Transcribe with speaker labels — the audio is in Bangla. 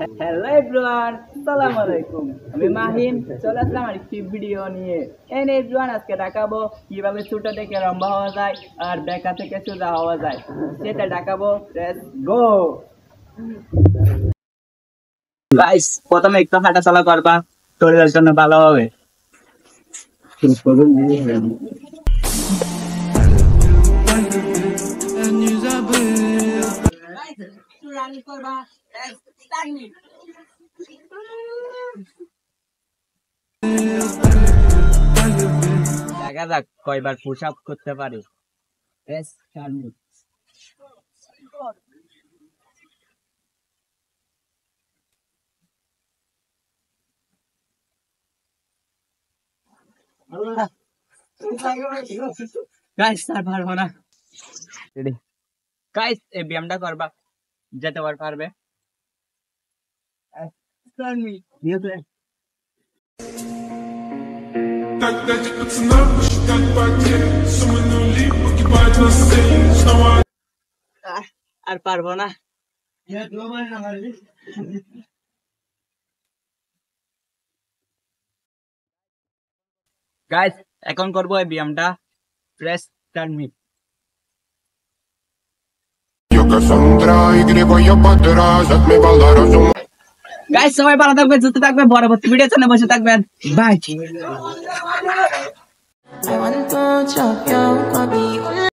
Speaker 1: হ্যালো এভরিওয়ান, আসসালামু আলাইকুম। আমি মাহিম, চলে আসলাম আরেকটি ভিডিও নিয়ে। এভরিওয়ান, আজকে দেখাবো কিভাবে ছোট থেকে লম্বা হওয়া যায় আর বেঁকা থেকে সোজা হওয়া যায়, সেটা দেখাবো। Let's go guys. প্রথমে একটু হাঁটাচলা করবা, শরীরের জন্য ভালো হবে। দেখা যাক কয়বার পুশ আপ করতে পারি। গাইস আর পারবো না। রেডি গাইস, এই ব্যায়ামটা করবা, যেতে পারবে।
Speaker 2: Так дайте пацанам посчитать потери. Суммы нули погибают на сцене. Снова
Speaker 1: আর পারবো না। গাইস, এখন করবো এই ব্যায়ামটা। Press turn me.
Speaker 2: Yo Cassandra y griego yo para atrás. Отмевала разум.
Speaker 1: Guys, সবাই ভালো থাকবেন, সুস্থ থাকবেন, পরবর্তী ভিডিওর জন্য বসে থাকবেন। By.
Speaker 3: I want to chop your body.